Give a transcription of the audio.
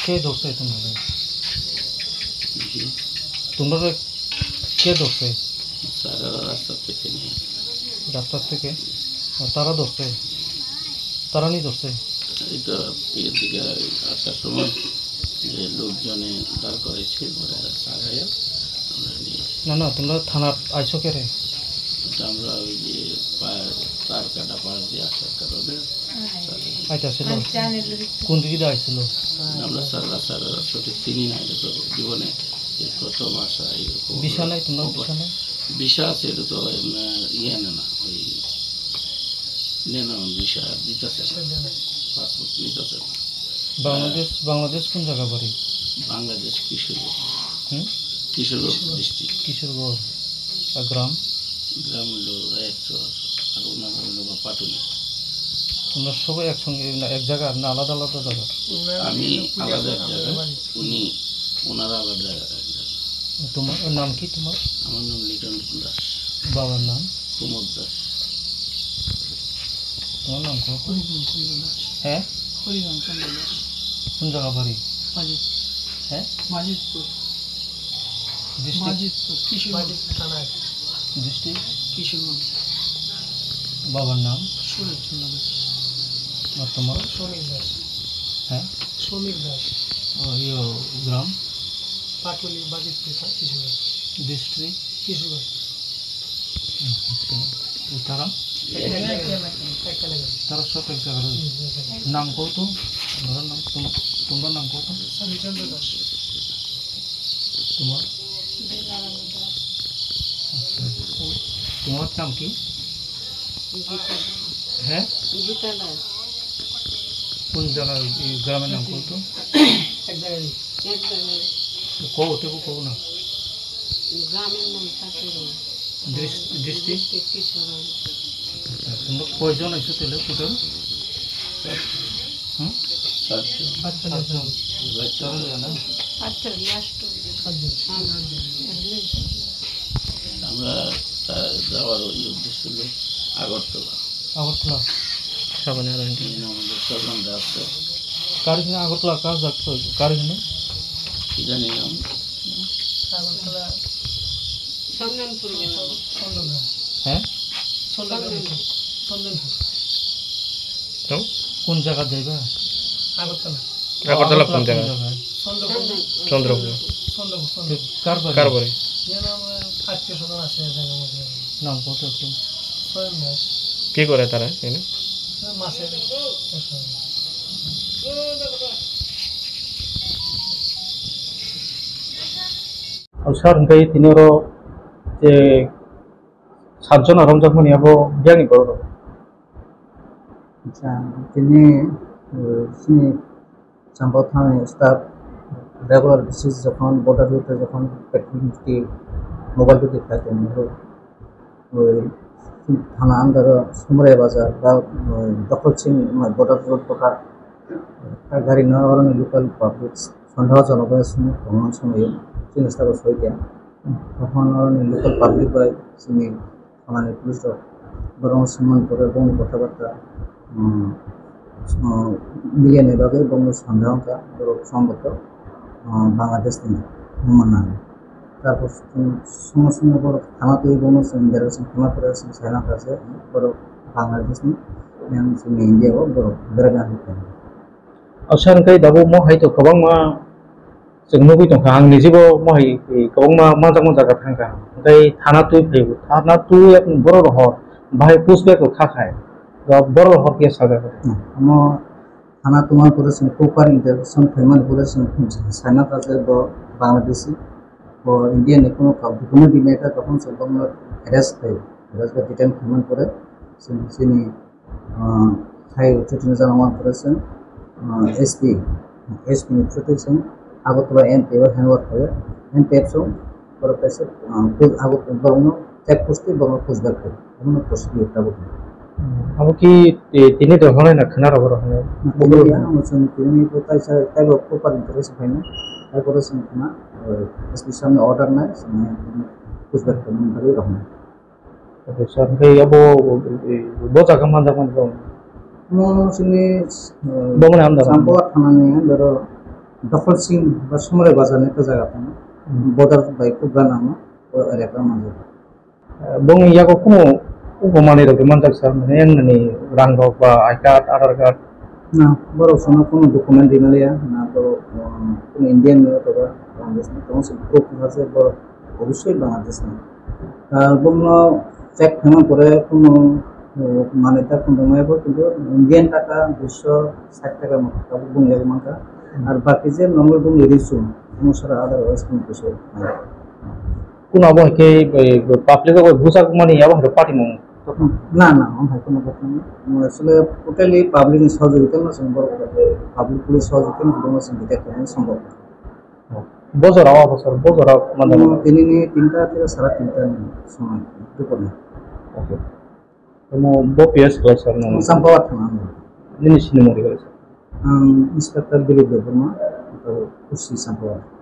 কে ধরছে তোমরা? তোমরা কে ধরছে? রাস্তা থেকে তারা ধরছে? তারা নিয়ে ধরছে? এটা এর দিকে আসার সময় যে লোকজনে দাঁড় করেছে আমরা নিয়ে না না, তোমরা থানার আইসো কে রে? আমরা ওই যে তার কাটা পাশ দিয়ে আসার কারণে আইতাছিল। কোন দিকে দিয়ে আইছিল? আমরা সারা সঠিক চিনি না, এটা তো জীবনে এই প্রথম আসা। এইরকম বিষা নাই তোমরা? বিষা নাই? বিষা আছে, এটা তো ইয়ে না ওই নেন বিষা দিতেছে না, পাসপোর্ট নিতেছে না। বাংলাদেশ কোন জায়গা বাড়ি? বাংলাদেশ কিশোরগঞ্জ ডিস্ট্রিক্ট। কিশোরগঞ্জ। আর গ্রাম? গ্রাম হলো রায়চর, আর ওনাদের হলো পাটুলি। তোমরা সবাই একসঙ্গে এক জায়গার না আলাদা আলাদা জায়গার? আমি আলাদা এক জায়গায়, ওনারা আলাদা এক জায়গায়। তোমার নাম কি? তোমার? আমার নাম লিটন দাস। বাবার নাম? প্রমোদ দাস। তোমার নাম কত? হ্যাঁ, কোন জায়গা বাড়ি? হ্যাঁ, ডিস্ট্রিক্ট কিশোরগঞ্জ। বাবার নাম? আর তোমার? সমীর দাস। হ্যাঁ, সমীর দাস। গ্রাম? পাটুলি, বাজিতপুর, কিশোরগঞ্জ। ডিস্ট্রিক্ট কিশোরগঞ্জ। তারা তারা সব এক জায়গার? নাম কত? ধরার নাম? তোমার নাম কত? চন্দ্র দাস। তোমার? তোমার নাম কি? হ্যাঁ, কোন জায়গার? গ্রামের নাম কত? এক জায়গায় কও তেবু কও না। গ্রামের নাম ডিস্ট্রিক্ট? কিশোরগঞ্জ। তোমরা কয়জন আইসো তাহলে টোটাল? চারজন। আমরা যাওয়ার ওই উদ্দেশ্য হলো আগরতলা। আগরতলা সাবানে আর আমাদের স্বজন রাস্তা। কার এখানে আগরতলা কার যাচ্ছে? কার এখানে কি জানি নাম? আগরতলা চন্দনপুর। হ্যাঁ, চন্দনপুর। কোন জায়গা যাইবা? আগরতলা। আগরতলা কোন জায়গা? চন্দ্রপুর। কার বাড়ি? আত্মীয় স্বজন আছে। নাম কত? একটু স্বয়ং দাস। কি করে তারা এখানে? মাছের Sir, ngai tinoro je satjon arom jakmani abo biangi boro. তিনি তিনি সম্পথানে স্টাফ রেগুলার বেসিস যখন বর্ডার রুটে যখন পেট্রোলিংটি মোবাইল রুটে থাকেন ওই থানা আন্ডার সুমরাই বাজার বা দখল সিং বর্ডার রোড প্রকার গাড়ি নেওয়ার লোকাল পাবলিক সন্দেহজনক ভ্রমণ সময়ে চিনি স্টাফের সহিত তখন লোকাল পাবলিক বাই চিনি থানার পুলিশ বরং সম্মান করে এবং কথাবার্তা মিলিয়ে নেবাগে এবং সন্দেহটা সম্ভবত বাংলাদেশ থেকে হুমানা তারপর সঙ্গে সঙ্গে বড় থানা তৈরি বনো ইন্ডিয়ার থানা করে চাইনা আছে বড় বাংলাদেশ নিয়ে ইন্ডিয়াও বড় বেড়াগান হতে Sir, ngai dabo mo hai to kabang ma जों नुबि दंखा आं निजेबो महै गोबां मोजां जायगा थांखा ओमफ्राय थाना तुइ फैगौ थाना तुइ एक बर' रहर बाहाय पुसबेक थाखाय बर' रहर के सागा हम थाना तुम्हार করে কোপার ইন্টারভিউশন ফেমান করে সাইনা কাছে বাংলাদেশি ও ইন্ডিয়ান কোনো কোনো দিনেটা তখন সম্পূর্ণ অ্যারেস্ট হয় অ্যারেস্ট বা ডিটেইন ফেমান করে সিনি থাই উচ্চতন জানামান করেছেন এসপি নিউট্রিশন আগরতলা এমপি বা হ্যান্ডওভার হয়ে এমপি সব বড় পেছে আগরতলা বরং চেকপোস্টে বড় পুষব্যাক হয় এমন প্রসিডিউরটা বলতে abo ki tini to honai na khana ro honai Kemudian langsung ini kita saya berupaya interest banyak. Saya kurang kena spesialnya order naik, semuanya terus berkembang dari orang. okay sir ngai abo bo jaga man Mau sini bo mana am da sampai tanahnya baru দখল সিং বা সমরে বাজার একটা জায়গা থাকে border by কুবরা নাম ও এলাকার মাঝে bong iya ko kuno upamani rok manjak sa yang nani rang rok ba I card aadhaar card না বড় সময় কোনো ডকুমেন্ট দিনালিয়া না তো কোনো ইন্ডিয়ান নিয়ে তো বাংলাদেশ না তখন প্রুফ আছে বড় অবশ্যই বাংলাদেশ না আর কোনো চেক খানা পরে কোনো মানে তা কোনো কিন্তু ইন্ডিয়ান টাকা 260 টাকার মতো তারপর বঙ্গের মাথা আর বাকি যে নর্মাল বঙ্গ রিসুম সারা আদারওয়াইজ কোনো কিছু নাই kuno abo ke public ko busak mani abo haro party mong না না আমার ভাই কোনো কথা নেই আসলে টোটালি পাবলিক সহযোগিতা না সম্ভব পাবলিক পুলিশ সহযোগিতা না দিতে সম্ভব bozor awa bozor mane তিনি নিয়ে 3টা থেকে 3:30 সময় দুপুরে okay mo bo PS class sir no সম্ভবত থানা ini sini mo digale sir inspector Dilip Debbarma তো খুশি সম্ভবত